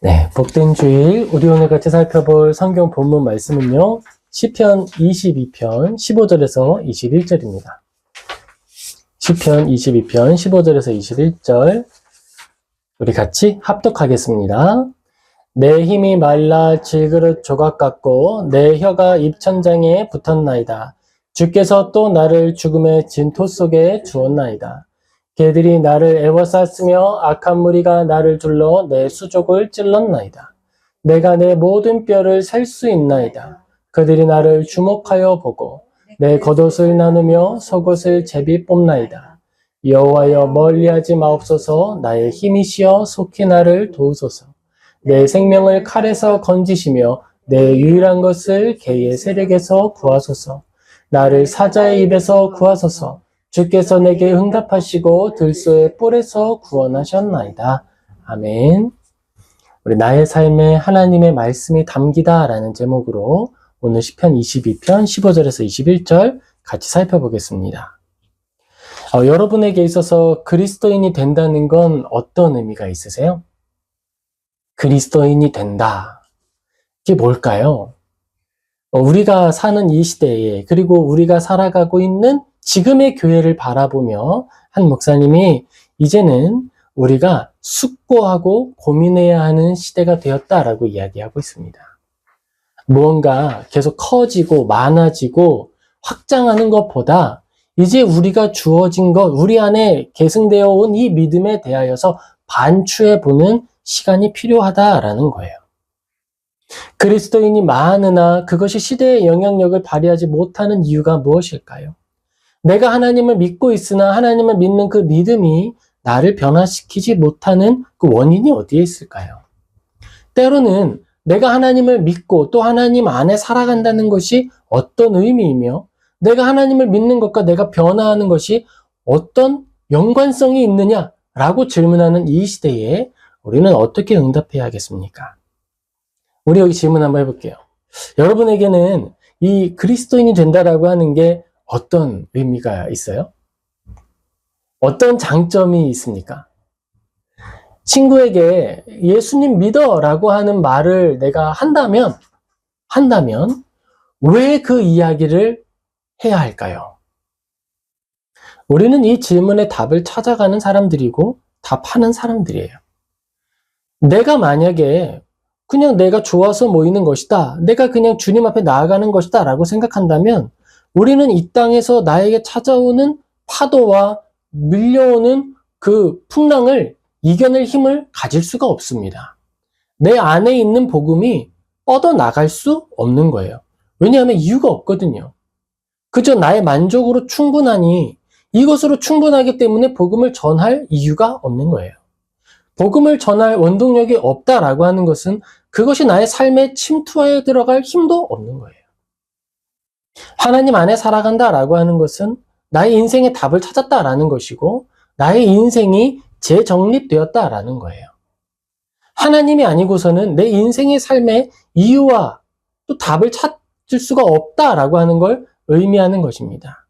네, 복된 주일, 우리 오늘 같이 살펴볼 성경 본문 말씀은요, 시편 22편 15절에서 21절입니다. 시편 22편 15절에서 21절, 우리 같이 합독하겠습니다. 내 힘이 말라 질그릇 조각 같고 내 혀가 입천장에 붙었나이다. 주께서 또 나를 죽음의 진토 속에 주었나이다. 개들이 나를 애워쌌으며 악한 무리가 나를 둘러 내 수족을 찔렀나이다. 내가 내 모든 뼈를 셀 수 있나이다. 그들이 나를 주목하여 보고 내 겉옷을 나누며 속옷을 제비 뽑나이다. 여호와여 멀리하지 마옵소서. 나의 힘이시여 속히 나를 도우소서. 내 생명을 칼에서 건지시며 내 유일한 것을 개의 세력에서 구하소서. 나를 사자의 입에서 구하소서. 주께서 내게 응답하시고 들소의 뿔에서 구원하셨나이다. 아멘. 우리 나의 삶에 하나님의 말씀이 담기다 라는 제목으로 오늘 시편 22편 15절에서 21절 같이 살펴보겠습니다. 여러분에게 있어서 그리스도인이 된다는 건 어떤 의미가 있으세요? 그리스도인이 된다. 이게 뭘까요? 우리가 사는 이 시대에, 그리고 우리가 살아가고 있는 지금의 교회를 바라보며 한 목사님이 이제는 우리가 숙고하고 고민해야 하는 시대가 되었다라고 이야기하고 있습니다. 무언가 계속 커지고 많아지고 확장하는 것보다 이제 우리가 주어진 것, 우리 안에 계승되어 온 이 믿음에 대하여서 반추해 보는 시간이 필요하다라는 거예요. 그리스도인이 많으나 그것이 시대의 영향력을 발휘하지 못하는 이유가 무엇일까요? 내가 하나님을 믿고 있으나 하나님을 믿는 그 믿음이 나를 변화시키지 못하는 그 원인이 어디에 있을까요? 때로는 내가 하나님을 믿고 또 하나님 안에 살아간다는 것이 어떤 의미이며 내가 하나님을 믿는 것과 내가 변화하는 것이 어떤 연관성이 있느냐라고 질문하는 이 시대에 우리는 어떻게 응답해야 하겠습니까? 우리 여기 질문 한번 해볼게요. 여러분에게는 이 그리스도인이 된다라고 하는 게 어떤 의미가 있어요? 어떤 장점이 있습니까? 친구에게 예수님 믿어 라고 하는 말을 내가 한다면 왜 그 이야기를 해야 할까요? 우리는 이 질문의 답을 찾아가는 사람들이고 답하는 사람들이에요. 내가 만약에 그냥 내가 좋아서 모이는 것이다, 내가 그냥 주님 앞에 나아가는 것이다 라고 생각한다면 우리는 이 땅에서 나에게 찾아오는 파도와 밀려오는 그 풍랑을 이겨낼 힘을 가질 수가 없습니다. 내 안에 있는 복음이 뻗어나갈 수 없는 거예요. 왜냐하면 이유가 없거든요. 그저 나의 만족으로 충분하니 이것으로 충분하기 때문에 복음을 전할 이유가 없는 거예요. 복음을 전할 원동력이 없다라고 하는 것은 그것이 나의 삶에 침투하여 들어갈 힘도 없는 거예요. 하나님 안에 살아간다라고 하는 것은 나의 인생의 답을 찾았다라는 것이고 나의 인생이 재정립되었다라는 거예요. 하나님이 아니고서는 내 인생의 삶의 이유와 또 답을 찾을 수가 없다라고 하는 걸 의미하는 것입니다.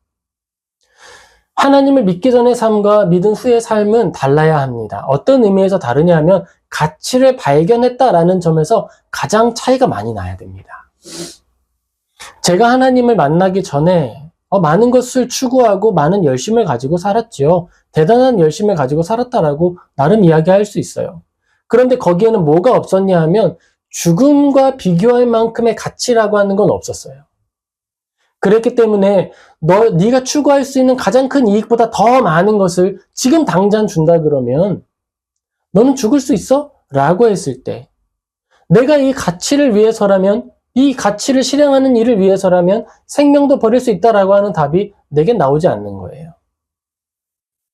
하나님을 믿기 전의 삶과 믿은 후의 삶은 달라야 합니다. 어떤 의미에서 다르냐 하면 가치를 발견했다라는 점에서 가장 차이가 많이 나야 됩니다. 제가 하나님을 만나기 전에 많은 것을 추구하고 많은 열심을 가지고 살았지요. 대단한 열심을 가지고 살았다라고 나름 이야기할 수 있어요. 그런데 거기에는 뭐가 없었냐 하면 죽음과 비교할 만큼의 가치라고 하는 건 없었어요. 그랬기 때문에 네가 추구할 수 있는 가장 큰 이익보다 더 많은 것을 지금 당장 준다 그러면 너는 죽을 수 있어? 라고 했을 때 내가 이 가치를 위해서라면, 이 가치를 실행하는 일을 위해서라면 생명도 버릴 수 있다라고 하는 답이 내게 나오지 않는 거예요.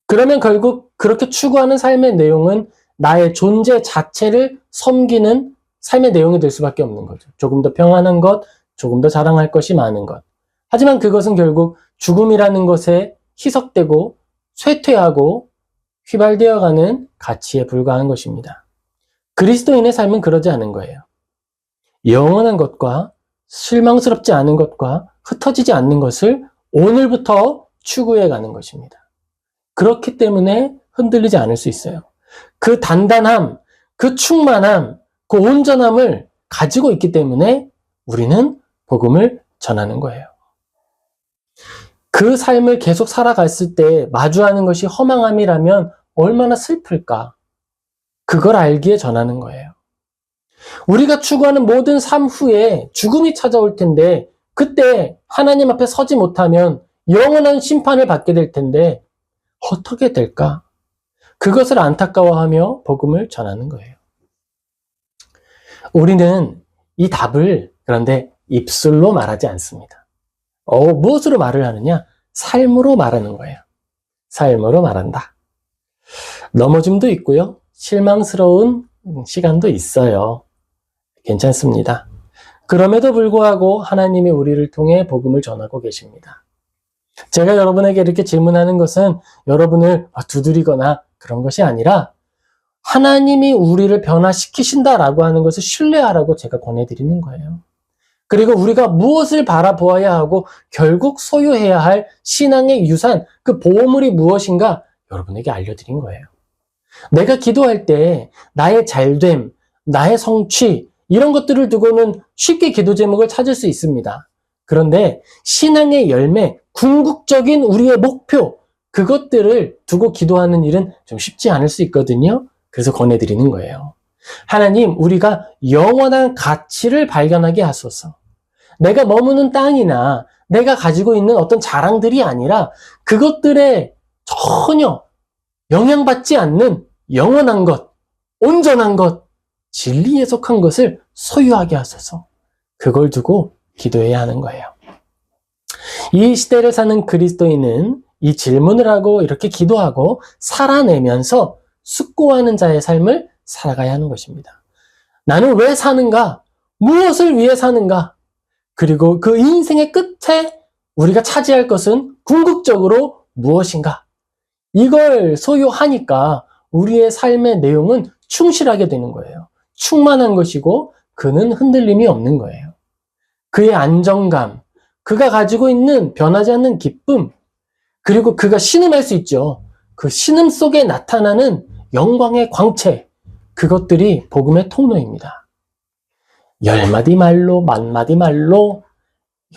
그러면 결국 그렇게 추구하는 삶의 내용은 나의 존재 자체를 섬기는 삶의 내용이 될 수밖에 없는 거죠. 조금 더 평안한 것, 조금 더 자랑할 것이 많은 것. 하지만 그것은 결국 죽음이라는 것에 희석되고 쇠퇴하고 휘발되어가는 가치에 불과한 것입니다. 그리스도인의 삶은 그러지 않은 거예요. 영원한 것과 실망스럽지 않은 것과 흩어지지 않는 것을 오늘부터 추구해 가는 것입니다. 그렇기 때문에 흔들리지 않을 수 있어요. 그 단단함, 그 충만함, 그 온전함을 가지고 있기 때문에 우리는 복음을 전하는 거예요. 그 삶을 계속 살아갔을 때 마주하는 것이 허망함이라면 얼마나 슬플까? 그걸 알기에 전하는 거예요. 우리가 추구하는 모든 삶 후에 죽음이 찾아올 텐데 그때 하나님 앞에 서지 못하면 영원한 심판을 받게 될 텐데 어떻게 될까? 그것을 안타까워하며 복음을 전하는 거예요. 우리는 이 답을 그런데 입술로 말하지 않습니다. 무엇으로 말을 하느냐? 삶으로 말하는 거예요. 삶으로 말한다. 넘어짐도 있고요. 실망스러운 시간도 있어요. 괜찮습니다. 그럼에도 불구하고 하나님이 우리를 통해 복음을 전하고 계십니다. 제가 여러분에게 이렇게 질문하는 것은 여러분을 두드리거나 그런 것이 아니라 하나님이 우리를 변화시키신다라고 하는 것을 신뢰하라고 제가 권해드리는 거예요. 그리고 우리가 무엇을 바라보아야 하고 결국 소유해야 할 신앙의 유산, 그 보물이 무엇인가 여러분에게 알려드린 거예요. 내가 기도할 때 나의 잘됨, 나의 성취 이런 것들을 두고는 쉽게 기도 제목을 찾을 수 있습니다. 그런데 신앙의 열매, 궁극적인 우리의 목표 그것들을 두고 기도하는 일은 좀 쉽지 않을 수 있거든요. 그래서 권해드리는 거예요. 하나님, 우리가 영원한 가치를 발견하게 하소서. 내가 머무는 땅이나 내가 가지고 있는 어떤 자랑들이 아니라 그것들에 전혀 영향받지 않는 영원한 것, 온전한 것, 진리에 속한 것을 소유하게 하소서. 그걸 두고 기도해야 하는 거예요. 이 시대를 사는 그리스도인은 이 질문을 하고 이렇게 기도하고 살아내면서 숙고하는 자의 삶을 살아가야 하는 것입니다. 나는 왜 사는가? 무엇을 위해 사는가? 그리고 그 인생의 끝에 우리가 차지할 것은 궁극적으로 무엇인가? 이걸 소유하니까 우리의 삶의 내용은 충실하게 되는 거예요. 충만한 것이고 그는 흔들림이 없는 거예요. 그의 안정감, 그가 가지고 있는 변하지 않는 기쁨, 그리고 그가 신음할 수 있죠. 그 신음 속에 나타나는 영광의 광채, 그것들이 복음의 통로입니다. 10마디 말로, 10,000마디 말로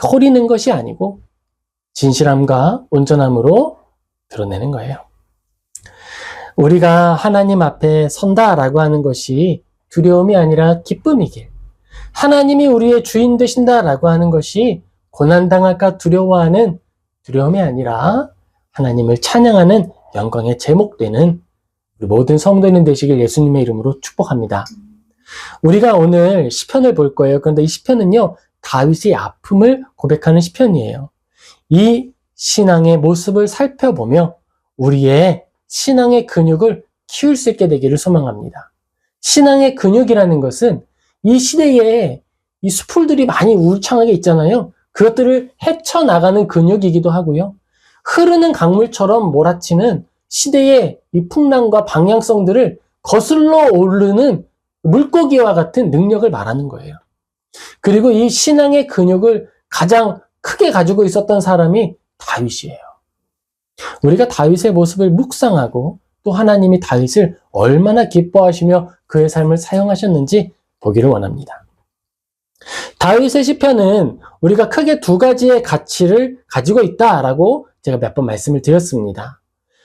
호리는 것이 아니고 진실함과 온전함으로 드러내는 거예요. 우리가 하나님 앞에 선다라고 하는 것이 두려움이 아니라 기쁨이길, 하나님이 우리의 주인 되신다라고 하는 것이 고난당할까 두려워하는 두려움이 아니라 하나님을 찬양하는 영광의 제목되는 우리 모든 성도님 되시길 예수님의 이름으로 축복합니다. 우리가 오늘 시편을 볼 거예요. 그런데 이 시편은요, 다윗의 아픔을 고백하는 시편이에요. 이 신앙의 모습을 살펴보며 우리의 신앙의 근육을 키울 수 있게 되기를 소망합니다. 신앙의 근육이라는 것은 이 시대에 이 수풀들이 많이 울창하게 있잖아요. 그것들을 헤쳐나가는 근육이기도 하고요. 흐르는 강물처럼 몰아치는 시대의 이 풍랑과 방향성들을 거슬러 오르는 물고기와 같은 능력을 말하는 거예요. 그리고 이 신앙의 근육을 가장 크게 가지고 있었던 사람이 다윗이에요. 우리가 다윗의 모습을 묵상하고 또 하나님이 다윗을 얼마나 기뻐하시며 그의 삶을 사용하셨는지 보기를 원합니다. 다윗의 시편은 우리가 크게 두 가지의 가치를 가지고 있다라고 제가 몇 번 말씀을 드렸습니다.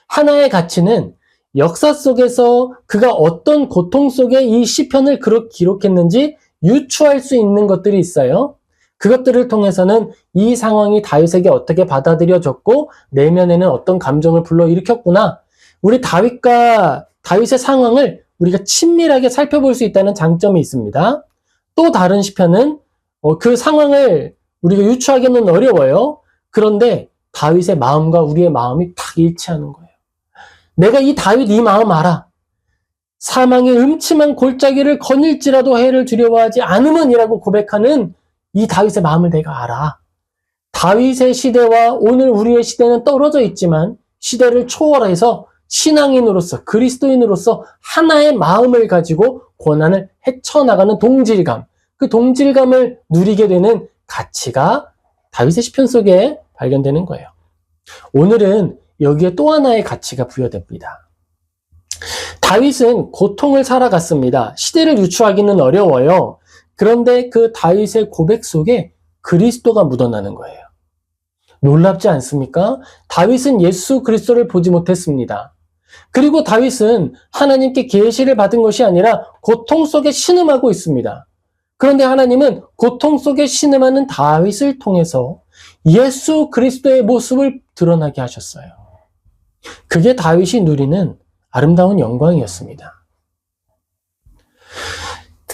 하나의 가치는 역사 속에서 그가 어떤 고통 속에 이 시편을 기록했는지 유추할 수 있는 것들이 있어요. 그것들을 통해서는 이 상황이 다윗에게 어떻게 받아들여졌고 내면에는 어떤 감정을 불러일으켰구나. 우리 다윗과 다윗의 상황을 우리가 친밀하게 살펴볼 수 있다는 장점이 있습니다. 또 다른 시편은 그 상황을 우리가 유추하기는 어려워요. 그런데 다윗의 마음과 우리의 마음이 딱 일치하는 거예요. 내가 이 다윗 이 마음 알아. 사망의 음침한 골짜기를 거닐지라도 해를 두려워하지 않음은이라고 고백하는 이 다윗의 마음을 내가 알아. 다윗의 시대와 오늘 우리의 시대는 떨어져 있지만 시대를 초월해서 신앙인으로서 그리스도인으로서 하나의 마음을 가지고 고난을 헤쳐나가는 동질감, 그 동질감을 누리게 되는 가치가 다윗의 시편 속에 발견되는 거예요. 오늘은 여기에 또 하나의 가치가 부여됩니다. 다윗은 고통을 살아갔습니다. 시대를 유추하기는 어려워요. 그런데 그 다윗의 고백 속에 그리스도가 묻어나는 거예요. 놀랍지 않습니까? 다윗은 예수 그리스도를 보지 못했습니다. 그리고 다윗은 하나님께 계시를 받은 것이 아니라 고통 속에 신음하고 있습니다. 그런데 하나님은 고통 속에 신음하는 다윗을 통해서 예수 그리스도의 모습을 드러나게 하셨어요. 그게 다윗이 누리는 아름다운 영광이었습니다.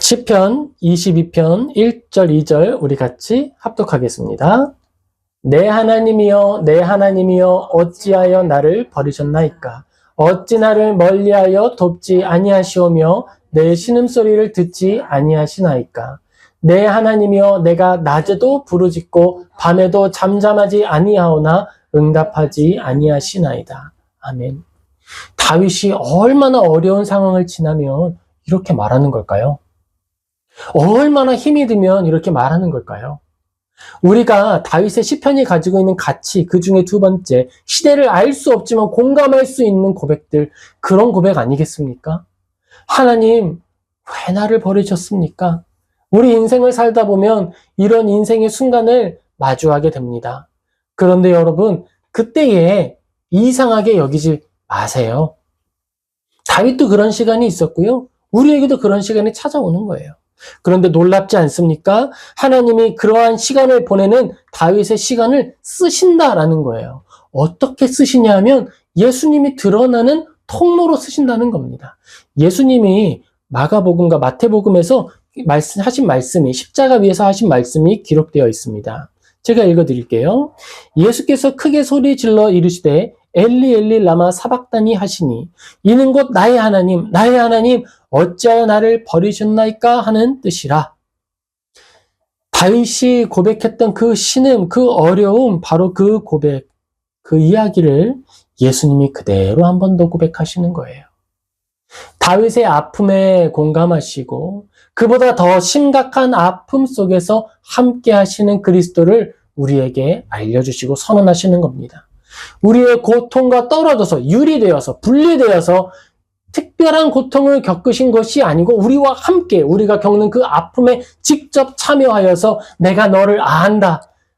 시편 22편 1절 2절 우리 같이 합독하겠습니다. 내 하나님이여 내 하나님이여 어찌하여 나를 버리셨나이까? 어찌 나를 멀리하여 돕지 아니하시오며 내 신음소리를 듣지 아니하시나이까? 내 하나님이여 내가 낮에도 부르짖고 밤에도 잠잠하지 아니하오나 응답하지 아니하시나이다. 아멘. 다윗이 얼마나 어려운 상황을 지나면 이렇게 말하는 걸까요? 얼마나 힘이 들면 이렇게 말하는 걸까요? 우리가 다윗의 시편이 가지고 있는 가치, 그 중에 두 번째, 시대를 알 수 없지만 공감할 수 있는 고백들, 그런 고백 아니겠습니까? 하나님, 왜 나를 버리셨습니까? 우리 인생을 살다 보면 이런 인생의 순간을 마주하게 됩니다. 그런데 여러분, 그때에 이상하게 여기지 마세요. 다윗도 그런 시간이 있었고요. 우리에게도 그런 시간이 찾아오는 거예요. 그런데 놀랍지 않습니까? 하나님이 그러한 시간을 보내는 다윗의 시간을 쓰신다라는 거예요. 어떻게 쓰시냐 하면 예수님이 드러나는 통로로 쓰신다는 겁니다. 예수님이 마가복음과 마태복음에서 하신 말씀이, 십자가 위에서 하신 말씀이 기록되어 있습니다. 제가 읽어드릴게요. 예수께서 크게 소리 질러 이르시되 엘리 엘리 라마 사박다니 하시니 이는 곧 나의 하나님 어찌하여 나를 버리셨나이까 하는 뜻이라. 다윗이 고백했던 그 신음, 그 어려움, 바로 그 고백, 그 이야기를 예수님이 그대로 한 번 더 고백하시는 거예요. 다윗의 아픔에 공감하시고 그보다 더 심각한 아픔 속에서 함께 하시는 그리스도를 우리에게 알려주시고 선언하시는 겁니다. 우리의 고통과 떨어져서 유리되어서 분리되어서 특별한 고통을 겪으신 것이 아니고 우리와 함께 우리가 겪는 그 아픔에 직접 참여하여서 내가 너를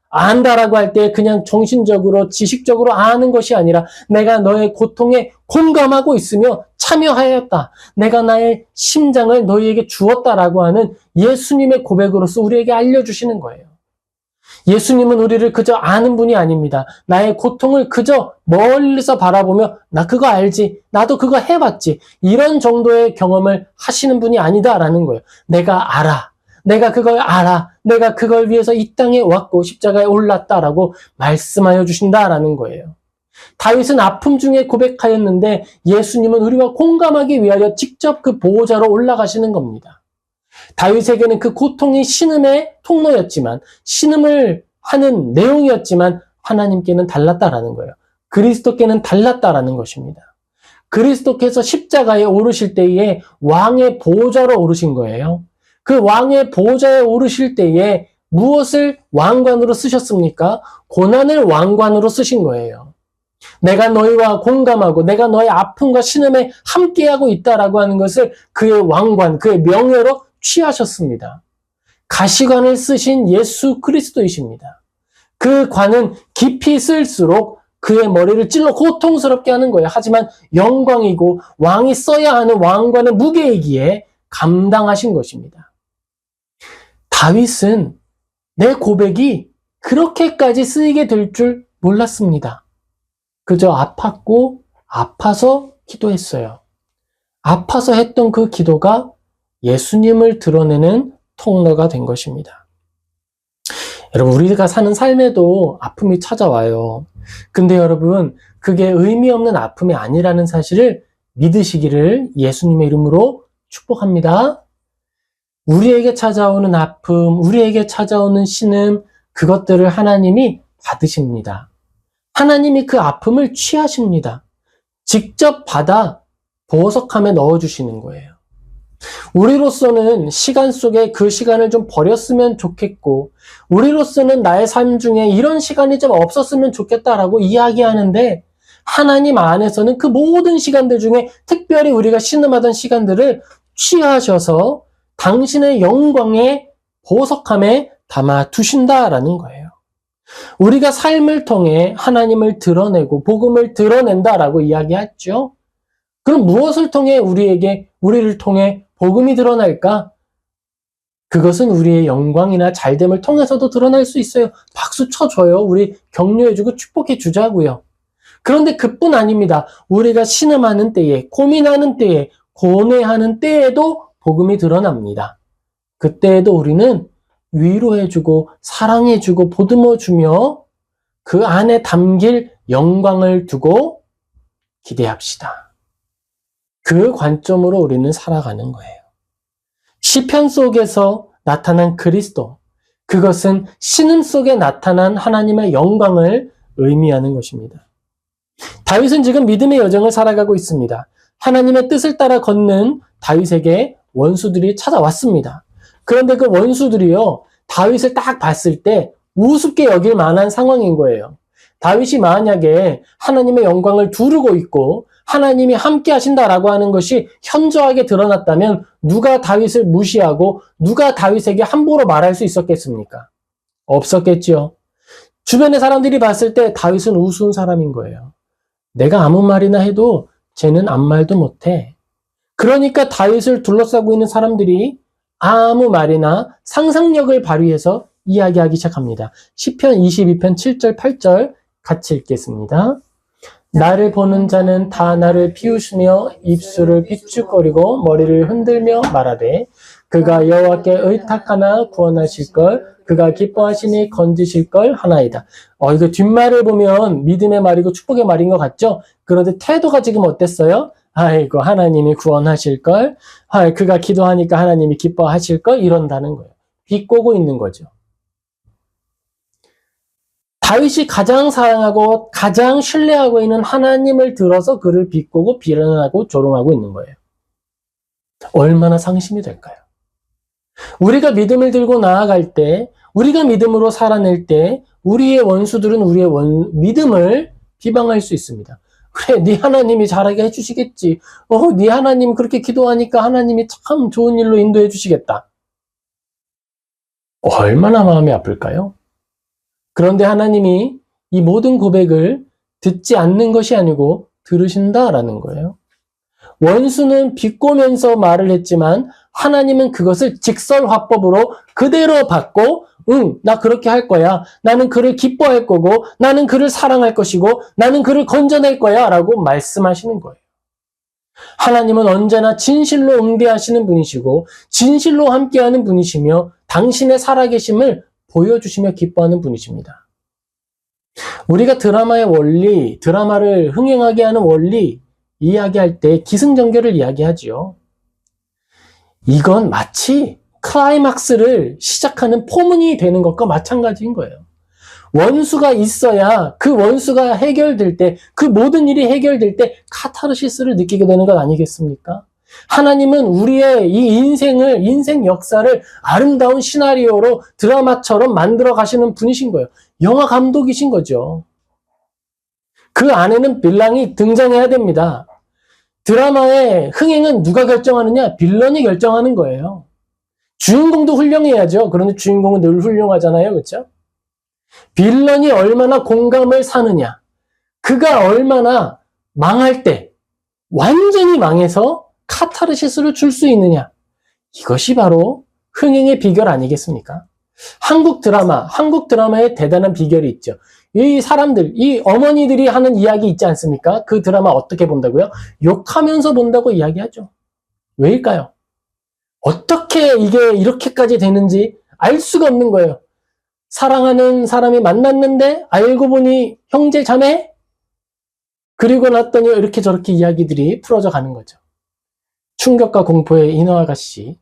안다라고 할 때 그냥 정신적으로 지식적으로 아는 것이 아니라 내가 너의 고통에 공감하고 있으며 참여하였다. 내가 나의 심장을 너희에게 주었다라고 하는 예수님의 고백으로서 우리에게 알려주시는 거예요. 예수님은 우리를 그저 아는 분이 아닙니다. 나의 고통을 그저 멀리서 바라보며 나 그거 알지, 나도 그거 해봤지, 이런 정도의 경험을 하시는 분이 아니다라는 거예요. 내가 알아. 내가 그걸 알아. 내가 그걸 위해서 이 땅에 왔고 십자가에 올랐다라고 말씀하여 주신다라는 거예요. 다윗은 아픔 중에 고백하였는데 예수님은 우리와 공감하기 위하여 직접 그 보호자로 올라가시는 겁니다. 다윗에게는 그 고통이 신음의 통로였지만, 신음을 하는 내용이었지만 하나님께는 달랐다라는 거예요. 그리스도께는 달랐다라는 것입니다. 그리스도께서 십자가에 오르실 때에 왕의 보호자로 오르신 거예요. 그 왕의 보호자에 오르실 때에 무엇을 왕관으로 쓰셨습니까? 고난을 왕관으로 쓰신 거예요. 내가 너희와 공감하고 내가 너의 아픔과 신음에 함께하고 있다라고 하는 것을 그의 왕관, 그의 명예로 취하셨습니다. 가시관을 쓰신 예수 그리스도이십니다. 그 관은 깊이 쓸수록 그의 머리를 찔러 고통스럽게 하는 거예요. 하지만 영광이고 왕이 써야 하는 왕관의 무게이기에 감당하신 것입니다. 다윗은 내 고백이 그렇게까지 쓰이게 될 줄 몰랐습니다. 그저 아팠고 아파서 기도했어요. 아파서 했던 그 기도가 예수님을 드러내는 통로가 된 것입니다. 여러분, 우리가 사는 삶에도 아픔이 찾아와요. 근데 여러분, 그게 의미 없는 아픔이 아니라는 사실을 믿으시기를 예수님의 이름으로 축복합니다. 우리에게 찾아오는 아픔, 우리에게 찾아오는 신음, 그것들을 하나님이 받으십니다. 하나님이 그 아픔을 취하십니다. 직접 받아 보석함에 넣어주시는 거예요. 우리로서는 시간 속에 그 시간을 좀 버렸으면 좋겠고, 우리로서는 나의 삶 중에 이런 시간이 좀 없었으면 좋겠다라고 이야기하는데, 하나님 안에서는 그 모든 시간들 중에 특별히 우리가 신음하던 시간들을 취하셔서 당신의 영광의 보석함에 담아 두신다라는 거예요. 우리가 삶을 통해 하나님을 드러내고 복음을 드러낸다라고 이야기했죠. 그럼 무엇을 통해 우리를 통해 복음이 드러날까? 그것은 우리의 영광이나 잘됨을 통해서도 드러날 수 있어요. 박수 쳐줘요. 우리 격려해주고 축복해주자고요. 그런데 그뿐 아닙니다. 우리가 신음하는 때에, 고민하는 때에, 고뇌하는 때에도 복음이 드러납니다. 그때에도 우리는 위로해주고 사랑해주고 보듬어주며 그 안에 담길 영광을 두고 기대합시다. 그 관점으로 우리는 살아가는 거예요. 시편 속에서 나타난 그리스도, 그것은 신음 속에 나타난 하나님의 영광을 의미하는 것입니다. 다윗은 지금 믿음의 여정을 살아가고 있습니다. 하나님의 뜻을 따라 걷는 다윗에게 원수들이 찾아왔습니다. 그런데 그 원수들이요, 다윗을 딱 봤을 때 우습게 여길 만한 상황인 거예요. 다윗이 만약에 하나님의 영광을 두르고 있고 하나님이 함께 하신다라고 하는 것이 현저하게 드러났다면 누가 다윗을 무시하고 누가 다윗에게 함부로 말할 수 있었겠습니까? 없었겠죠. 주변의 사람들이 봤을 때 다윗은 우스운 사람인 거예요. 내가 아무 말이나 해도 쟤는 아무 말도 못해. 그러니까 다윗을 둘러싸고 있는 사람들이 아무 말이나 상상력을 발휘해서 이야기하기 시작합니다. 시편 22편 7절 8절 같이 읽겠습니다. 나를 보는 자는 다 나를 비웃으며 입술을 삐죽거리고 머리를 흔들며 말하되 그가 여호와께 의탁하나 구원하실 걸 그가 기뻐하시니 건지실 걸 하나이다. 이거 뒷말을 보면 믿음의 말이고 축복의 말인 것 같죠? 그런데 태도가 지금 어땠어요? 아이고 하나님이 구원하실 걸, 그가 기도하니까 하나님이 기뻐하실 걸 이런다는 거예요. 비꼬고 있는 거죠. 다윗이 가장 사랑하고 가장 신뢰하고 있는 하나님을 들어서 그를 비꼬고 비난하고 조롱하고 있는 거예요. 얼마나 상심이 될까요? 우리가 믿음을 들고 나아갈 때, 우리가 믿음으로 살아낼 때 우리의 원수들은 우리의 믿음을 비방할 수 있습니다. 그래, 네 하나님이 잘하게 해주시겠지. 네 하나님 그렇게 기도하니까 하나님이 참 좋은 일로 인도해 주시겠다. 얼마나 마음이 아플까요? 그런데 하나님이 이 모든 고백을 듣지 않는 것이 아니고 들으신다라는 거예요. 원수는 비꼬면서 말을 했지만 하나님은 그것을 직설화법으로 그대로 받고 나 그렇게 할 거야. 나는 그를 기뻐할 거고 나는 그를 사랑할 것이고 나는 그를 건져낼 거야 라고 말씀하시는 거예요. 하나님은 언제나 진실로 응대하시는 분이시고 진실로 함께하는 분이시며 당신의 살아계심을 보여주시며 기뻐하는 분이십니다. 우리가 드라마의 원리, 드라마를 흥행하게 하는 원리 이야기할 때 기승전결을 이야기하지요. 이건 마치 클라이막스를 시작하는 포문이 되는 것과 마찬가지인 거예요. 원수가 있어야 그 원수가 해결될 때, 그 모든 일이 해결될 때 카타르시스를 느끼게 되는 것 아니겠습니까? 하나님은 우리의 이 인생 역사를 아름다운 시나리오로 드라마처럼 만들어 가시는 분이신 거예요. 영화 감독이신 거죠. 그 안에는 빌런이 등장해야 됩니다. 드라마의 흥행은 누가 결정하느냐? 빌런이 결정하는 거예요. 주인공도 훌륭해야죠. 그런데 주인공은 늘 훌륭하잖아요. 그렇죠? 빌런이 얼마나 공감을 사느냐. 그가 얼마나 망할 때 완전히 망해서 카타르시스를 줄 수 있느냐. 이것이 바로 흥행의 비결 아니겠습니까? 한국 드라마의 대단한 비결이 있죠. 이 사람들, 이 어머니들이 하는 이야기 있지 않습니까? 그 드라마 어떻게 본다고요? 욕하면서 본다고 이야기하죠. 왜일까요? 어떻게 이게 이렇게까지 되는지 알 수가 없는 거예요. 사랑하는 사람이 만났는데 알고 보니 형제 자매? 그리고 났더니 이렇게 저렇게 이야기들이 풀어져 가는 거죠. 충격과 공포의 인어 아가씨,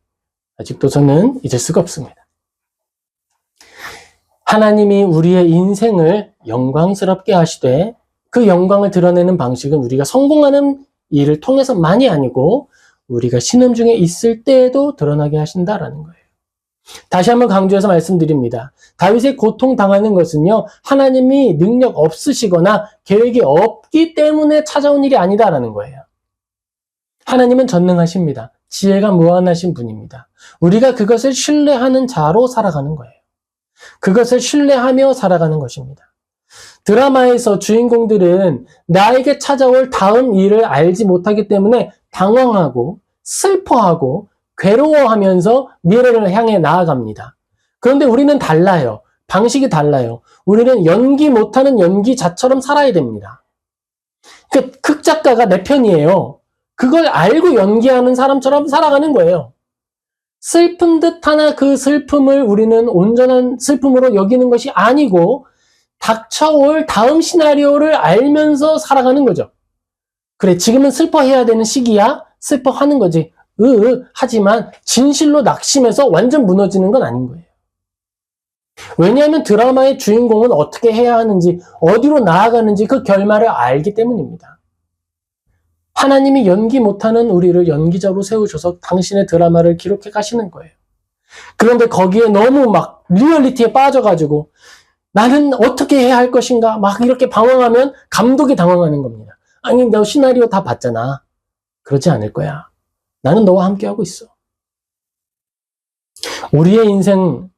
아직도 저는 잊을 수가 없습니다. 하나님이 우리의 인생을 영광스럽게 하시되 그 영광을 드러내는 방식은 우리가 성공하는 일을 통해서만이 아니고 우리가 신음 중에 있을 때에도 드러나게 하신다라는 거예요. 다시 한번 강조해서 말씀드립니다. 다윗의 고통당하는 것은요, 하나님이 능력 없으시거나 계획이 없기 때문에 찾아온 일이 아니다라는 거예요. 하나님은 전능하십니다. 지혜가 무한하신 분입니다. 우리가 그것을 신뢰하는 자로 살아가는 거예요. 그것을 신뢰하며 살아가는 것입니다. 드라마에서 주인공들은 나에게 찾아올 다음 일을 알지 못하기 때문에 당황하고 슬퍼하고 괴로워하면서 미래를 향해 나아갑니다. 그런데 우리는 달라요. 방식이 달라요. 우리는 연기 못하는 연기자처럼 살아야 됩니다. 그 극작가가 내 편이에요. 그걸 알고 연기하는 사람처럼 살아가는 거예요. 슬픈 듯 하나 그 슬픔을 우리는 온전한 슬픔으로 여기는 것이 아니고 닥쳐올 다음 시나리오를 알면서 살아가는 거죠. 그래, 지금은 슬퍼해야 되는 시기야? 슬퍼하는 거지. 하지만 진실로 낙심해서 완전 무너지는 건 아닌 거예요. 왜냐하면 드라마의 주인공은 어떻게 해야 하는지, 어디로 나아가는지 그 결말을 알기 때문입니다. 하나님이 연기 못하는 우리를 연기자로 세우셔서 당신의 드라마를 기록해 가시는 거예요. 그런데 거기에 너무 막 리얼리티에 빠져가지고 나는 어떻게 해야 할 것인가 막 이렇게 방황하면 감독이 당황하는 겁니다. 아니, 너 시나리오 다 봤잖아. 그러지 않을 거야. 나는 너와 함께하고 있어. 우리의 인생,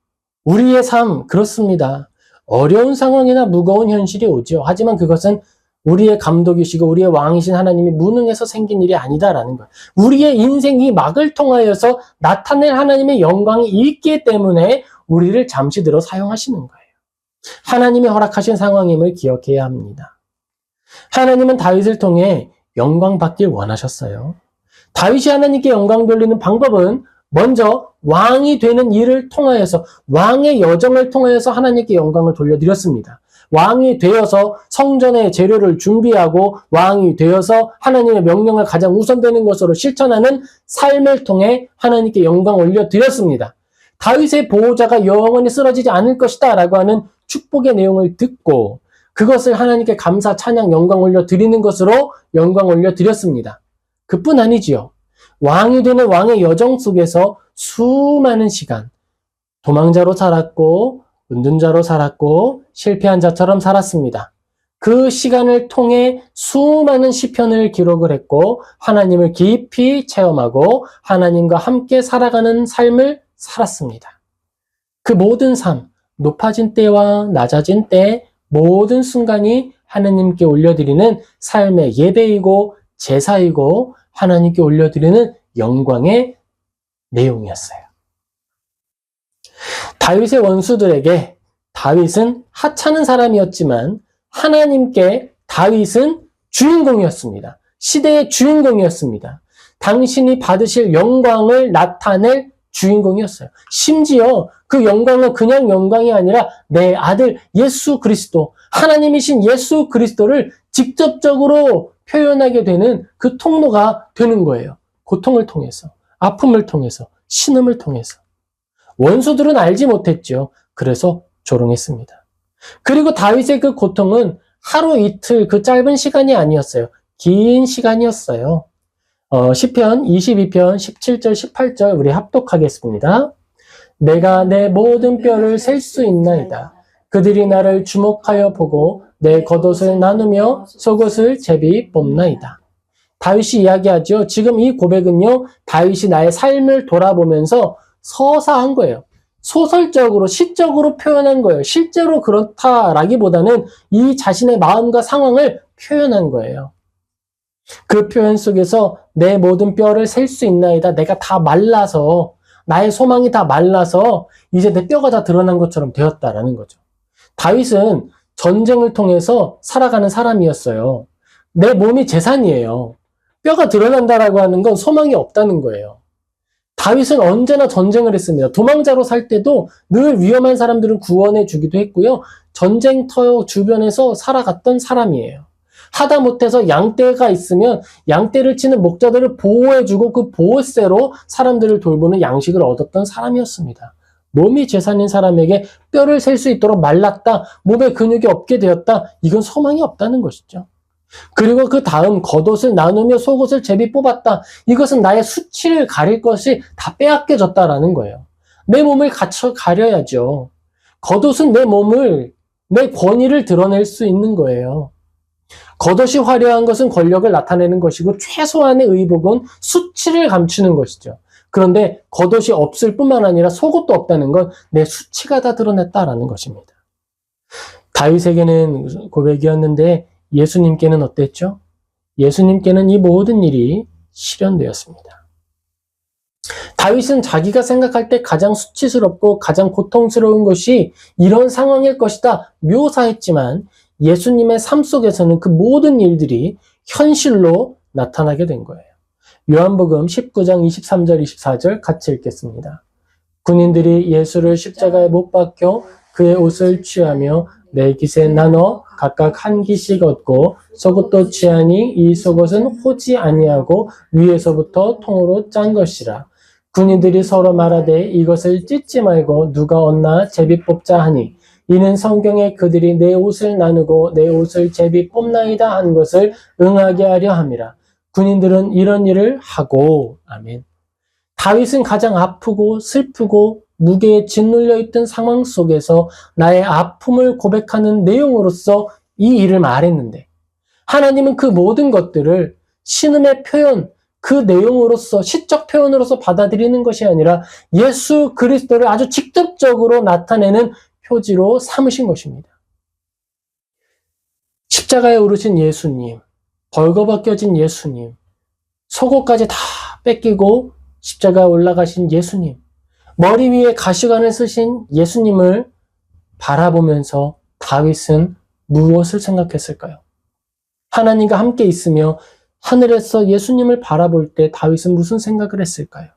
우리의 삶, 그렇습니다. 어려운 상황이나 무거운 현실이 오죠. 하지만 그것은 우리의 감독이시고 우리의 왕이신 하나님이 무능해서 생긴 일이 아니다라는 거예요. 우리의 인생이 막을 통하여서 나타낼 하나님의 영광이 있기 때문에 우리를 잠시 들어 사용하시는 거예요. 하나님이 허락하신 상황임을 기억해야 합니다. 하나님은 다윗을 통해 영광 받길 원하셨어요. 다윗이 하나님께 영광 돌리는 방법은 먼저 왕이 되는 일을 통하여서, 왕의 여정을 통하여서 하나님께 영광을 돌려드렸습니다. 왕이 되어서 성전의 재료를 준비하고 왕이 되어서 하나님의 명령을 가장 우선되는 것으로 실천하는 삶을 통해 하나님께 영광 올려드렸습니다. 다윗의 보호자가 영원히 쓰러지지 않을 것이다 라고 하는 축복의 내용을 듣고 그것을 하나님께 감사, 찬양, 영광 올려드리는 것으로 영광 올려드렸습니다. 그뿐 아니지요. 왕이 되는 왕의 여정 속에서 수많은 시간 도망자로 살았고 은둔자로 살았고 실패한 자처럼 살았습니다. 그 시간을 통해 수많은 시편을 기록을 했고 하나님을 깊이 체험하고 하나님과 함께 살아가는 삶을 살았습니다. 그 모든 삶, 높아진 때와 낮아진 때 모든 순간이 하나님께 올려드리는 삶의 예배이고 제사이고 하나님께 올려드리는 영광의 내용이었어요. 다윗의 원수들에게 다윗은 하찮은 사람이었지만 하나님께 다윗은 주인공이었습니다. 시대의 주인공이었습니다. 당신이 받으실 영광을 나타낼 주인공이었어요. 심지어 그 영광은 그냥 영광이 아니라 내 아들 예수 그리스도, 하나님이신 예수 그리스도를 직접적으로 표현하게 되는 그 통로가 되는 거예요. 고통을 통해서, 아픔을 통해서, 신음을 통해서. 원수들은 알지 못했죠. 그래서 조롱했습니다. 그리고 다윗의 그 고통은 하루 이틀 그 짧은 시간이 아니었어요. 긴 시간이었어요. 시편 22편 17절 18절 우리 합독하겠습니다. 내가 내 모든 뼈를 셀 수 있나이다. 그들이 나를 주목하여 보고 내 겉옷을 나누며 속옷을 제비 뽑나이다. 다윗이 이야기하죠. 지금 이 고백은요, 다윗이 나의 삶을 돌아보면서 서사한 거예요. 소설적으로, 시적으로 표현한 거예요. 실제로 그렇다라기보다는 이 자신의 마음과 상황을 표현한 거예요. 그 표현 속에서 내 모든 뼈를 셀 수 있나이다. 내가 다 말라서, 나의 소망이 다 말라서 이제 내 뼈가 다 드러난 것처럼 되었다라는 거죠. 다윗은 전쟁을 통해서 살아가는 사람이었어요. 내 몸이 재산이에요. 뼈가 드러난다라고 하는 건 소망이 없다는 거예요. 다윗은 언제나 전쟁을 했습니다. 도망자로 살 때도 늘 위험한 사람들은 구원해 주기도 했고요. 전쟁터 주변에서 살아갔던 사람이에요. 하다못해서 양떼가 있으면 양떼를 치는 목자들을 보호해주고 그 보호세로 사람들을 돌보는 양식을 얻었던 사람이었습니다. 몸이 재산인 사람에게 뼈를 셀 수 있도록 말랐다, 몸에 근육이 없게 되었다, 이건 소망이 없다는 것이죠. 그리고 그 다음 겉옷을 나누며 속옷을 제비 뽑았다. 이것은 나의 수치를 가릴 것이 다 빼앗겨졌다라는 거예요. 내 몸을 가려야죠. 겉옷은 내 권위를 드러낼 수 있는 거예요. 겉옷이 화려한 것은 권력을 나타내는 것이고 최소한의 의복은 수치를 감추는 것이죠. 그런데 겉옷이 없을 뿐만 아니라 속옷도 없다는 건 내 수치가 다 드러냈다라는 것입니다. 다윗에게는 고백이었는데 예수님께는 어땠죠? 예수님께는 이 모든 일이 실현되었습니다. 다윗은 자기가 생각할 때 가장 수치스럽고 가장 고통스러운 것이 이런 상황일 것이다 묘사했지만 예수님의 삶 속에서는 그 모든 일들이 현실로 나타나게 된 거예요. 요한복음 19장 23절 24절 같이 읽겠습니다. 군인들이 예수를 십자가에 못 박혀 그의 옷을 취하며 네 깃에 나눠 각각 한 깃씩 얻고 속옷도 취하니 이 속옷은 호지 아니하고 위에서부터 통으로 짠 것이라. 군인들이 서로 말하되 이것을 찢지 말고 누가 얻나 제비 뽑자 하니 이는 성경에 그들이 내 옷을 나누고 내 옷을 제비 뽑나이다 한 것을 응하게 하려 함이라. 군인들은 이런 일을 하고 아멘. 다윗은 가장 아프고 슬프고 무게에 짓눌려 있던 상황 속에서 나의 아픔을 고백하는 내용으로서 이 일을 말했는데 하나님은 그 모든 것들을 신음의 표현, 그 내용으로서 시적 표현으로서 받아들이는 것이 아니라 예수 그리스도를 아주 직접적으로 나타내는 표지로 삼으신 것입니다. 십자가에 오르신 예수님, 벌거벗겨진 예수님, 속옷까지 다 뺏기고 십자가에 올라가신 예수님, 머리 위에 가시관을 쓰신 예수님을 바라보면서 다윗은 무엇을 생각했을까요? 하나님과 함께 있으며 하늘에서 예수님을 바라볼 때 다윗은 무슨 생각을 했을까요?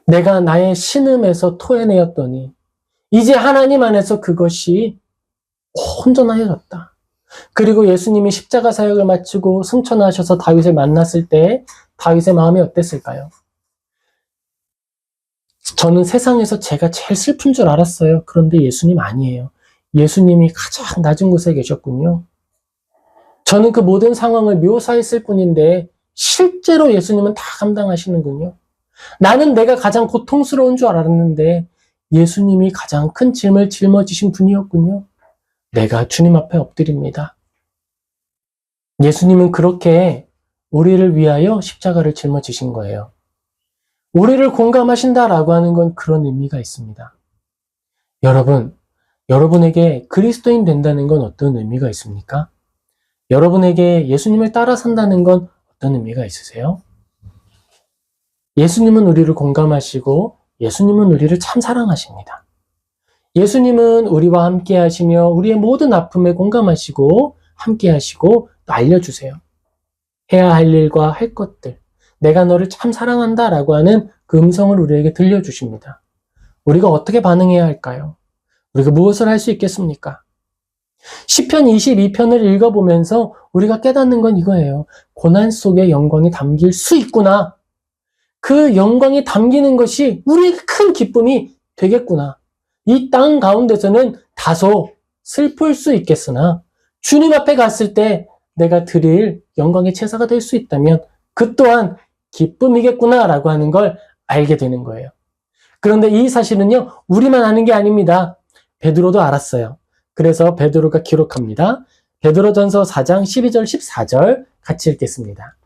내가 나의 신음에서 토해내었더니 이제 하나님 안에서 그것이 온전하여졌다. 그리고 예수님이 십자가 사역을 마치고 승천하셔서 다윗을 만났을 때 다윗의 마음이 어땠을까요? 저는 세상에서 제가 제일 슬픈 줄 알았어요. 그런데 예수님 아니에요. 예수님이 가장 낮은 곳에 계셨군요. 저는 그 모든 상황을 묘사했을 뿐인데 실제로 예수님은 다 감당하시는군요. 나는 내가 가장 고통스러운 줄 알았는데 예수님이 가장 큰 짐을 짊어지신 분이었군요. 내가 주님 앞에 엎드립니다. 예수님은 그렇게 우리를 위하여 십자가를 짊어지신 거예요. 우리를 공감하신다라고 하는 건 그런 의미가 있습니다. 여러분에게 그리스도인 된다는 건 어떤 의미가 있습니까? 여러분에게 예수님을 따라 산다는 건 어떤 의미가 있으세요? 예수님은 우리를 공감하시고 예수님은 우리를 참 사랑하십니다. 예수님은 우리와 함께 하시며 우리의 모든 아픔에 공감하시고 함께 하시고 또 알려주세요. 해야 할 일과 할 것들, 내가 너를 참 사랑한다 라고 하는 그 음성을 우리에게 들려주십니다. 우리가 어떻게 반응해야 할까요? 우리가 무엇을 할 수 있겠습니까? 시편 22편을 읽어보면서 우리가 깨닫는 건 이거예요. 고난 속에 영광이 담길 수 있구나. 그 영광이 담기는 것이 우리의 큰 기쁨이 되겠구나. 이 땅 가운데서는 다소 슬플 수 있겠으나 주님 앞에 갔을 때 내가 드릴 영광의 제사가 될 수 있다면 그 또한 기쁨이겠구나라고 하는 걸 알게 되는 거예요. 그런데 이 사실은요, 우리만 아는 게 아닙니다. 베드로도 알았어요. 그래서 베드로가 기록합니다. 베드로전서 4장 12절 14절 같이 읽겠습니다.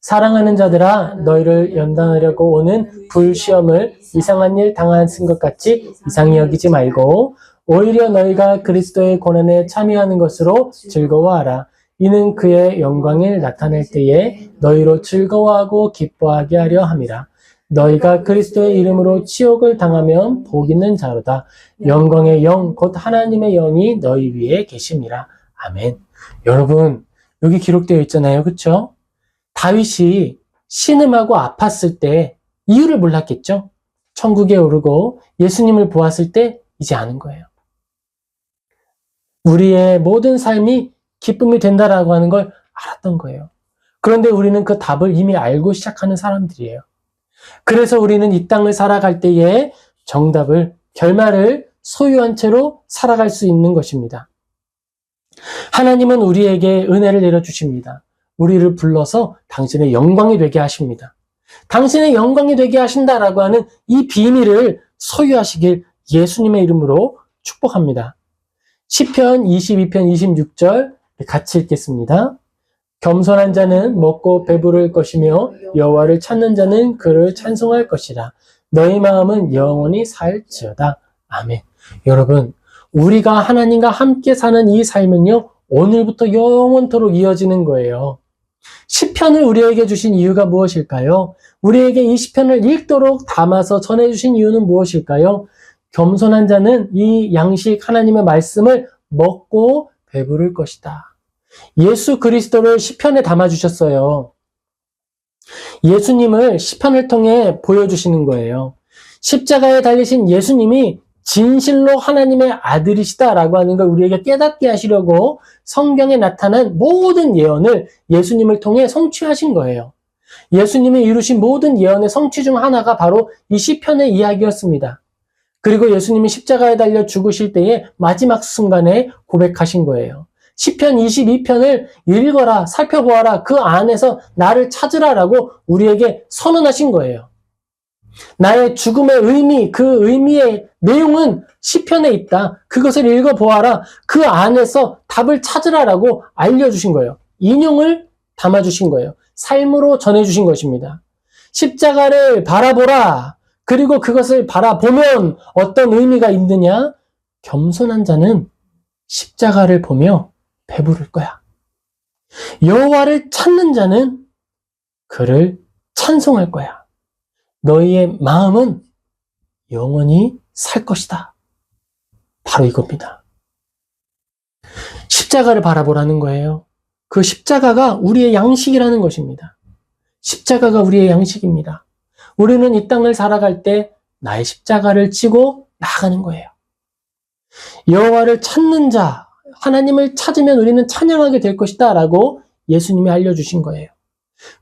사랑하는 자들아 너희를 연단하려고 오는 불시험을 이상한 일 당하신 것 같이 이상히 여기지 말고 오히려 너희가 그리스도의 고난에 참여하는 것으로 즐거워하라. 이는 그의 영광을 나타낼 때에 너희로 즐거워하고 기뻐하게 하려 함이라. 너희가 그리스도의 이름으로 치욕을 당하면 복 있는 자로다. 영광의 영 곧 하나님의 영이 너희 위에 계심이라. 아멘. 여러분 여기 기록되어 있잖아요. 그렇죠? 다윗이 신음하고 아팠을 때 이유를 몰랐겠죠? 천국에 오르고 예수님을 보았을 때 이제 아는 거예요. 우리의 모든 삶이 기쁨이 된다라고 하는 걸 알았던 거예요. 그런데 우리는 그 답을 이미 알고 시작하는 사람들이에요. 그래서 우리는 이 땅을 살아갈 때에 정답을, 결말을 소유한 채로 살아갈 수 있는 것입니다. 하나님은 우리에게 은혜를 내려주십니다. 우리를 불러서 당신의 영광이 되게 하십니다. 당신의 영광이 되게 하신다라고 하는 이 비밀을 소유하시길 예수님의 이름으로 축복합니다. 시편 22편 26절 같이 읽겠습니다. 겸손한 자는 먹고 배부를 것이며 여호와를 찾는 자는 그를 찬송할 것이라. 너희 마음은 영원히 살지어다. 아멘. 여러분, 우리가 하나님과 함께 사는 이 삶은요, 오늘부터 영원토록 이어지는 거예요. 시편을 우리에게 주신 이유가 무엇일까요? 우리에게 이 시편을 읽도록 담아서 전해주신 이유는 무엇일까요? 겸손한 자는 이 양식 하나님의 말씀을 먹고 배부를 것이다. 예수 그리스도를 시편에 담아주셨어요. 예수님을 시편을 통해 보여주시는 거예요. 십자가에 달리신 예수님이 진실로 하나님의 아들이시다라고 하는 걸 우리에게 깨닫게 하시려고 성경에 나타난 모든 예언을 예수님을 통해 성취하신 거예요. 예수님이 이루신 모든 예언의 성취 중 하나가 바로 이 시편의 이야기였습니다. 그리고 예수님이 십자가에 달려 죽으실 때의 마지막 순간에 고백하신 거예요. 시편 22편을 읽어라, 살펴보아라, 그 안에서 나를 찾으라라고 우리에게 선언하신 거예요. 나의 죽음의 의미, 그 의미의 내용은 시편에 있다. 그것을 읽어보아라. 그 안에서 답을 찾으라라고 알려주신 거예요. 인용을 담아주신 거예요. 삶으로 전해주신 것입니다. 십자가를 바라보라. 그리고 그것을 바라보면 어떤 의미가 있느냐? 겸손한 자는 십자가를 보며 배부를 거야. 여호와를 찾는 자는 그를 찬송할 거야. 너희의 마음은 영원히 살 것이다. 바로 이겁니다. 십자가를 바라보라는 거예요. 그 십자가가 우리의 양식이라는 것입니다. 십자가가 우리의 양식입니다. 우리는 이 땅을 살아갈 때 나의 십자가를 지고 나아가는 거예요. 여호와를 찾는 자, 하나님을 찾으면 우리는 찬양하게 될 것이다 라고 예수님이 알려주신 거예요.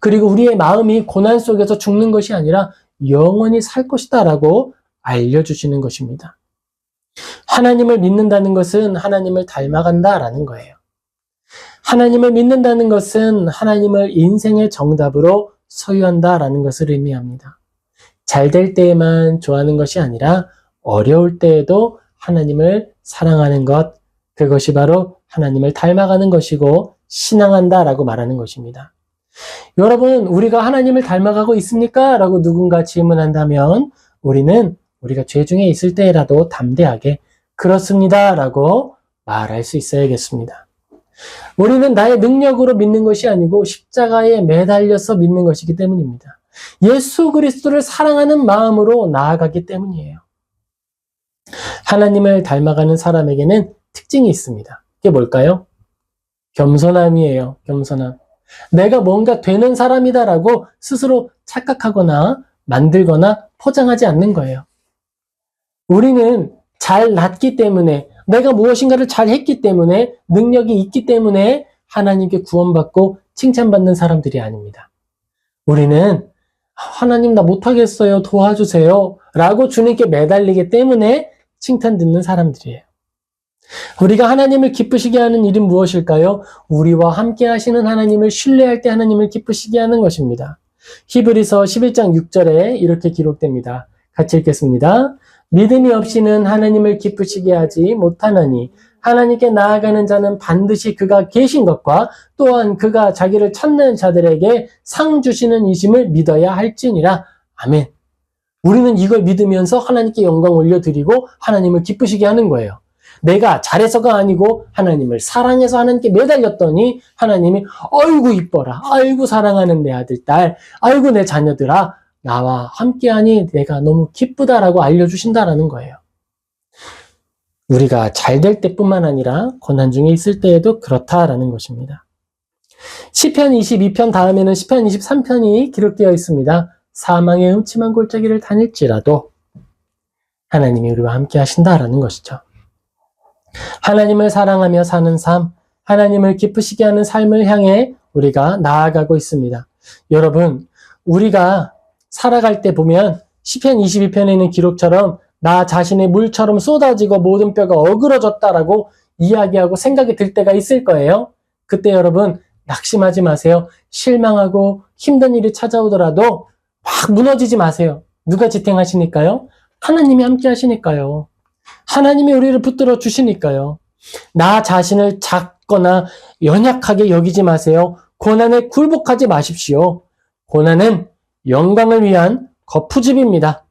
그리고 우리의 마음이 고난 속에서 죽는 것이 아니라 영원히 살 것이다 라고 알려주시는 것입니다. 하나님을 믿는다는 것은 하나님을 닮아간다라는 거예요. 하나님을 믿는다는 것은 하나님을 인생의 정답으로 소유한다라는 것을 의미합니다. 잘 될 때에만 좋아하는 것이 아니라 어려울 때에도 하나님을 사랑하는 것, 그것이 바로 하나님을 닮아가는 것이고 신앙한다라고 말하는 것입니다. 여러분, 우리가 하나님을 닮아가고 있습니까? 라고 누군가 질문한다면 우리는 우리가 죄 중에 있을 때라도 담대하게 그렇습니다 라고 말할 수 있어야겠습니다. 우리는 나의 능력으로 믿는 것이 아니고 십자가에 매달려서 믿는 것이기 때문입니다. 예수 그리스도를 사랑하는 마음으로 나아가기 때문이에요. 하나님을 닮아가는 사람에게는 특징이 있습니다. 그게 뭘까요? 겸손함이에요. 겸손함. 내가 뭔가 되는 사람이다라고 스스로 착각하거나 만들거나 포장하지 않는 거예요. 우리는 잘 났기 때문에, 내가 무엇인가를 잘 했기 때문에, 능력이 있기 때문에 하나님께 구원받고 칭찬받는 사람들이 아닙니다. 우리는 하나님 나 못하겠어요. 도와주세요. 라고 주님께 매달리기 때문에 칭찬 듣는 사람들이에요. 우리가 하나님을 기쁘시게 하는 일은 무엇일까요? 우리와 함께 하시는 하나님을 신뢰할 때 하나님을 기쁘시게 하는 것입니다. 히브리서 11장 6절에 이렇게 기록됩니다. 같이 읽겠습니다. 믿음이 없이는 하나님을 기쁘시게 하지 못하나니 하나님께 나아가는 자는 반드시 그가 계신 것과 또한 그가 자기를 찾는 자들에게 상 주시는 이심을 믿어야 할지니라. 아멘. 우리는 이걸 믿으면서 하나님께 영광 올려드리고 하나님을 기쁘시게 하는 거예요. 내가 잘해서가 아니고 하나님을 사랑해서 하나님께 매달렸더니 하나님이 아이고 이뻐라, 아이고 사랑하는 내 아들, 딸, 아이고 내 자녀들아, 나와 함께하니 내가 너무 기쁘다라고 알려주신다라는 거예요. 우리가 잘 될 때뿐만 아니라 고난 중에 있을 때에도 그렇다라는 것입니다. 시편 22편 다음에는 시편 23편이 기록되어 있습니다. 사망의 음침한 골짜기를 다닐지라도 하나님이 우리와 함께 하신다라는 것이죠. 하나님을 사랑하며 사는 삶, 하나님을 기쁘시게 하는 삶을 향해 우리가 나아가고 있습니다. 여러분, 우리가 살아갈 때 보면 시편 22편에 있는 기록처럼 나 자신의 물처럼 쏟아지고 모든 뼈가 어그러졌다라고 이야기하고 생각이 들 때가 있을 거예요. 그때 여러분 낙심하지 마세요. 실망하고 힘든 일이 찾아오더라도 막 무너지지 마세요. 누가 지탱하시니까요? 하나님이 함께 하시니까요. 하나님이 우리를 붙들어 주시니까요. 나 자신을 작거나 연약하게 여기지 마세요. 고난에 굴복하지 마십시오. 고난은 영광을 위한 거푸집입니다.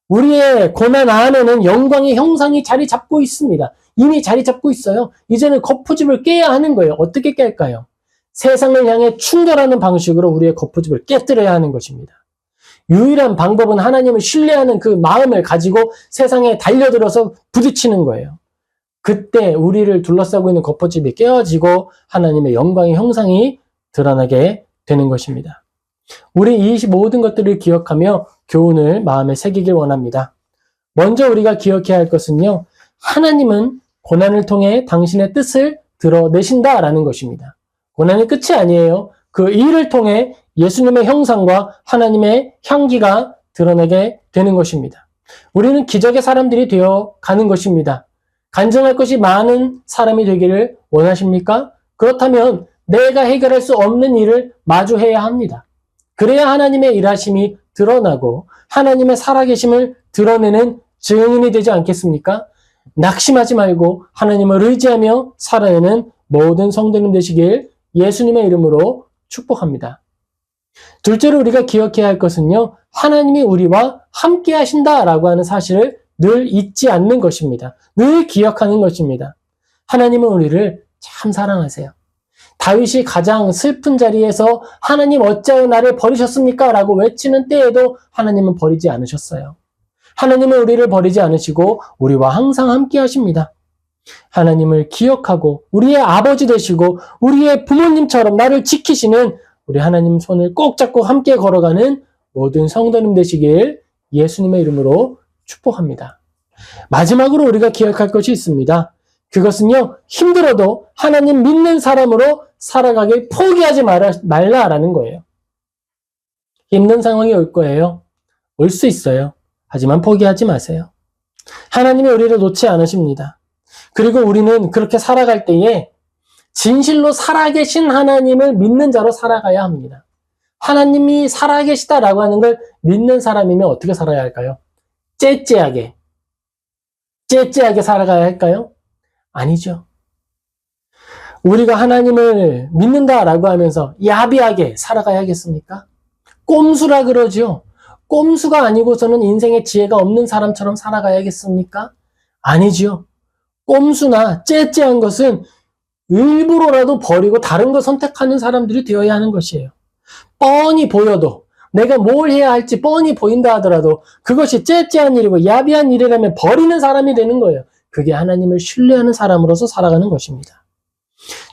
우리의 고난 안에는 영광의 형상이 자리 잡고 있습니다. 이미 자리 잡고 있어요. 이제는 거푸집을 깨야 하는 거예요. 어떻게 깰까요? 세상을 향해 충돌하는 방식으로 우리의 거푸집을 깨뜨려야 하는 것입니다. 유일한 방법은 하나님을 신뢰하는 그 마음을 가지고 세상에 달려들어서 부딪히는 거예요. 그때 우리를 둘러싸고 있는 거푸집이 깨어지고 하나님의 영광의 형상이 드러나게 되는 것입니다. 우리 이 모든 것들을 기억하며 교훈을 마음에 새기길 원합니다. 먼저 우리가 기억해야 할 것은요. 하나님은 고난을 통해 당신의 뜻을 드러내신다라는 것입니다. 고난이 끝이 아니에요. 그 일을 통해 예수님의 형상과 하나님의 향기가 드러나게 되는 것입니다. 우리는 기적의 사람들이 되어 가는 것입니다. 간증할 것이 많은 사람이 되기를 원하십니까? 그렇다면 내가 해결할 수 없는 일을 마주해야 합니다. 그래야 하나님의 일하심이 드러나고 하나님의 살아계심을 드러내는 증인이 되지 않겠습니까? 낙심하지 말고 하나님을 의지하며 살아내는 모든 성도님 되시길 예수님의 이름으로 축복합니다. 둘째로 우리가 기억해야 할 것은요. 하나님이 우리와 함께 하신다라고 하는 사실을 늘 잊지 않는 것입니다. 늘 기억하는 것입니다. 하나님은 우리를 참 사랑하세요. 다윗이 가장 슬픈 자리에서 하나님 어찌하여 나를 버리셨습니까? 라고 외치는 때에도 하나님은 버리지 않으셨어요. 하나님은 우리를 버리지 않으시고 우리와 항상 함께 하십니다. 하나님을 기억하고 우리의 아버지 되시고 우리의 부모님처럼 나를 지키시는 우리 하나님 손을 꼭 잡고 함께 걸어가는 모든 성도님 되시길 예수님의 이름으로 축복합니다. 마지막으로 우리가 기억할 것이 있습니다. 그것은요, 힘들어도 하나님 믿는 사람으로 살아가길 포기하지 말라라는 거예요. 힘든 상황이 올 거예요. 올 수 있어요. 하지만 포기하지 마세요. 하나님이 우리를 놓지 않으십니다. 그리고 우리는 그렇게 살아갈 때에 진실로 살아계신 하나님을 믿는 자로 살아가야 합니다. 하나님이 살아계시다라고 하는 걸 믿는 사람이면 어떻게 살아야 할까요? 째째하게 살아가야 할까요? 아니죠. 우리가 하나님을 믿는다라고 하면서 야비하게 살아가야겠습니까? 꼼수라 그러죠. 꼼수가 아니고서는 인생에 지혜가 없는 사람처럼 살아가야겠습니까? 아니지요. 꼼수나 째째한 것은 일부러라도 버리고 다른 걸 선택하는 사람들이 되어야 하는 것이에요. 뻔히 보여도 내가 뭘 해야 할지 뻔히 보인다 하더라도 그것이 째째한 일이고 야비한 일이라면 버리는 사람이 되는 거예요. 그게 하나님을 신뢰하는 사람으로서 살아가는 것입니다.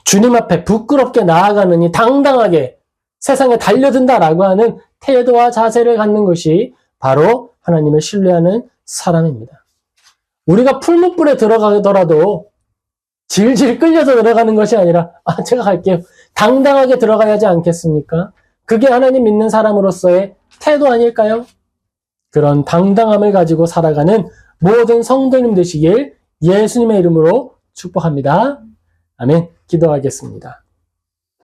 주님 앞에 부끄럽게 나아가느니 당당하게 세상에 달려든다라고 하는 태도와 자세를 갖는 것이 바로 하나님을 신뢰하는 사람입니다. 우리가 풀무불에 들어가더라도 질질 끌려서 들어가는 것이 아니라 제가 갈게요. 당당하게 들어가야 하지 않겠습니까? 그게 하나님 믿는 사람으로서의 태도 아닐까요? 그런 당당함을 가지고 살아가는 모든 성도님 되시길 예수님의 이름으로 축복합니다. 아멘. 기도하겠습니다.